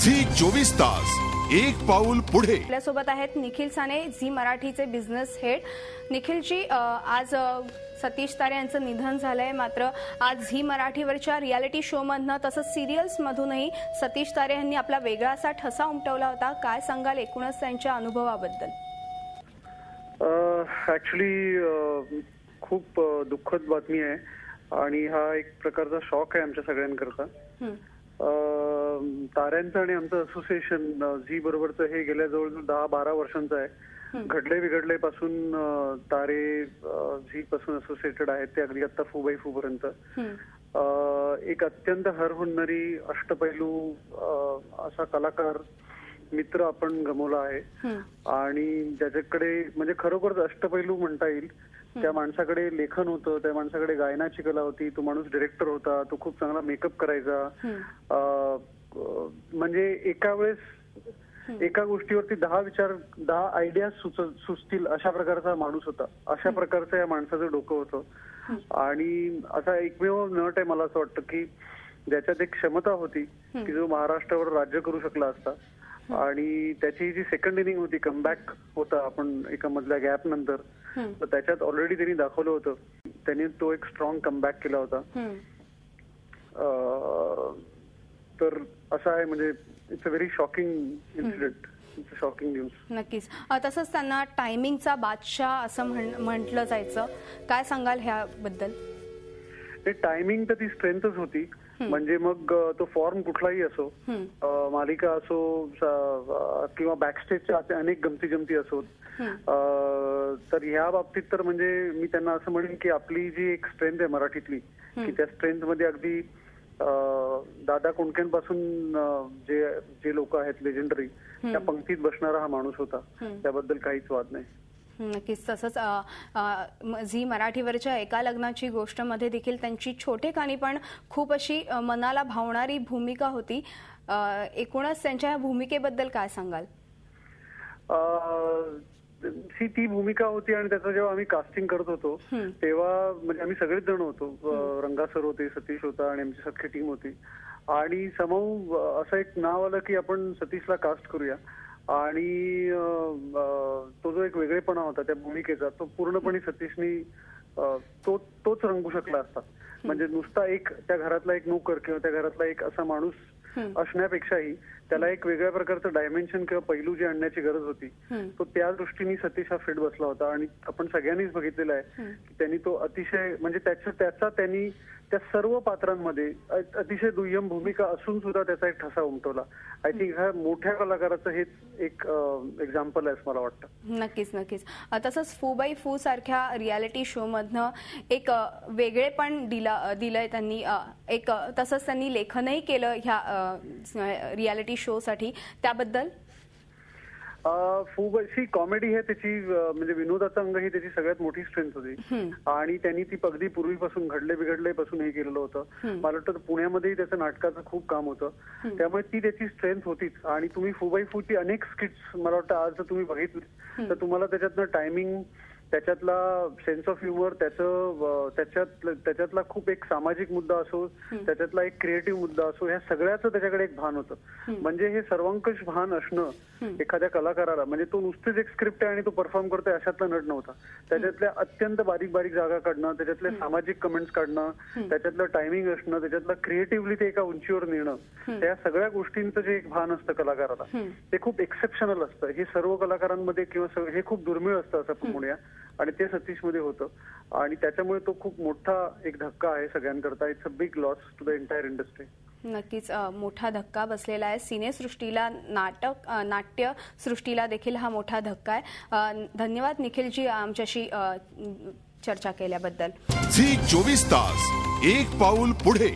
Zee 24 तास एक पाऊल पुढे। आपल्यासोबत आहेत निखिल साने, झी मराठीचे बिझनेस हेड। निखिलजी, आज सतीश तारे यांचं निधन झालंय, मात्र आज झी मराठीवरच्या रियालिटी शो मधनं तसंच सिरियल्स मधूनही सतीश तारे यांनी आपला वेगळा असा ठसा उमटवला होता। काय सांगाल एकूणच त्यांच्या अनुभवाबद्दल? ॲक्च्युअली खूप दुःखद बातमी आहे आणि हा एक प्रकारचा शॉक आहे आमच्या सगळ्यांकरता। ताऱ्यांचं आणि आमचं असोसिएशन झी बरोबरचं हे गेल्या जवळजवळ 10-12 वर्षांचं आहे। घडले बिघडले पासून तारे झी पासून असोसिएटेड आहेत, ते अगदी आता फूबाई फू पर्यंत। एक अत्यंत हरहुन्नरी अष्टपैलू असा कलाकार मित्र आपण गमावला आहे आणि ज्याच्याकडे म्हणजे खरोखरच अष्टपैलू म्हणता येईल। त्या माणसाकडे लेखन होतं, त्या माणसाकडे गायनाची कला होती, तो माणूस डिरेक्टर होता, तो खूप चांगला मेकअप करायचा। म्हणजे एका वेळेस एका गोष्टीवरती 10 आयडिया सुचतील अशा प्रकारचा माणूस होता। अशा प्रकारचं या माणसाचं डोकं होतं आणि असा एकमेव नट आहे मला असं वाटतं की ज्याच्यात एक क्षमता होती की जो महाराष्ट्रावर राज्य करू शकला असता। आणि त्याची जी सेकंड इनिंग होती, कमबॅक होता आपण एका मधल्या गॅप नंतर, तर त्याच्यात ऑलरेडी त्यांनी दाखवलं होतं, त्यांनी तो एक स्ट्रॉंग कमबॅक केला होता। तर असं आहे, म्हणजे it's a very shocking incident, it's a shocking news. नक्कीच। तसंच त्यांना टायमिंगचा बादशाह असं म्हटलं जायचं, काय सांगाल ह्याबद्दल? टायमिंग तर ती स्ट्रेंथच होती, म्हणजे मग तो फॉर्म कुठलाही असो, मालिका असो किंवा बॅकस्टेजच्या अनेक गमती असोत, तर ह्या बाबतीत तर म्हणजे मी त्यांना असं म्हणेन की आपली जी एक स्ट्रेंथ आहे मराठीतली, की त्या स्ट्रेंथ मध्ये अगदी दादा कोंडकेंपासून जे लोक आहेत लेजेंडरी, त्या पंक्तीत बसणारा हा माणूस होता, त्याबद्दल काहीच वाद नाही। नक्कीच। तसंच झी मराठीवरच्या एका लग्नाची गोष्ट मध्ये देखील त्यांची छोटेखानी पण खूप अशी मनाला भावणारी भूमिका होती। एकूणच त्यांच्या भूमिकेबद्दल काय सांगाल? ती भूमिका होती आणि त्याचं जेव्हा आम्ही कास्टिंग करत होतो तेव्हा म्हणजे आम्ही सगळेच जण होतो, रंगा सर होते, सतीश होता आणि आमची सख्खी टीम होती आणि समूह असं एक नाव आलं की आपण सतीशला कास्ट करूया आणि तो जो एक वेगळेपणा होता त्या भूमिकेचा, तो पूर्णपणे सतीशनी तोच रंगू शकला असता। म्हणजे नुसता एक त्या घरातला एक नोकर किंवा त्या घरातला एक असा माणूस असण्यापेक्षाही त्याला एक वेगळ्या प्रकारचं डायमेन्शन किंवा पैलू जे आणण्याची गरज होती, तो त्या दृष्टीने सतीश हा फिट बसला होता। आणि आपण सगळ्यांनीच बघितलेलं आहे की त्यांनी तो अतिशय म्हणजे त्यांनी त्या सर्व पात्रांमध्ये अतिशय दुय्यम भूमिका असून सुद्धा त्याचा एक ठसा उमटवला। आय थिंक ह्या मोठ्या कलाकाराचं हेच एक एक्झाम्पल आहे मला वाटतं। नक्कीच। तसंच फूबाई फू सारख्या रियालिटी शो मधनं एक वेगळेपण दिलंय त्यांनी, एक तसंच त्यांनी लेखनही केलं ह्या रियालिटी शो साठी, त्याबद्दल? फूबाई कॉमेडी हे त्याची म्हणजे विनोदाचा अंग ही त्याची सगळ्यात मोठी स्ट्रेंथ होती आणि त्यांनी ती अगदी पूर्वीपासून घडले बिघडले पासून हे केलेलं होतं। मला वाटतं पुण्यामध्येही त्याचं नाटकाचं खूप काम होतं, त्यामुळे ती त्याची स्ट्रेंथ होतीच। आणि तुम्ही फूबाई फूची अनेक स्किट्स मला वाटतं आज जर तुम्ही बघितली तर तुम्हाला त्याच्यातनं टायमिंग, त्याच्यातला सेन्स ऑफ ह्युमर, त्याच्यातला खूप एक सामाजिक मुद्दा असो, त्याच्यातला एक क्रिएटिव्ह मुद्दा असो, ह्या सगळ्याचं त्याच्याकडे एक भान होतं। म्हणजे हे सर्वंकष भान असणं एखाद्या कलाकाराला, म्हणजे तो नुसतेच एक स्क्रिप्ट आहे आणि तो परफॉर्म करतोय अशातला नट नव्हता। त्याच्यातल्या अत्यंत बारीक जागा काढणं, त्याच्यातले सामाजिक कमेंट्स काढणं, त्याच्यातलं टायमिंग असणं, त्याच्यातलं क्रिएटिव्हली ते एका उंचीवर नेणं, त्या सगळ्या गोष्टींचं जे एक भान असतं कलाकाराला, ते खूप एक्सेप्शनल असतं। हे सर्व कलाकारांमध्ये किंवा हे खूप दुर्मिळ असतं असं आपण म्हणूया, आणि ते सतीशमध्ये होतं आणि त्याच्यामुळे तो खूप मोठा एक धक्का आहे सगळ्यांकरता। It's a big loss to the entire industry. नक्कीच मोठा धक्का बसलेला आहे सिनेसृष्टीला, नाट्य सृष्टीला देखील हा मोठा धक्का आहे। धन्यवाद निखिलजी आमच्याशी चर्चा केल्याबद्दल। झी 24 तास एक पाऊल पुढे।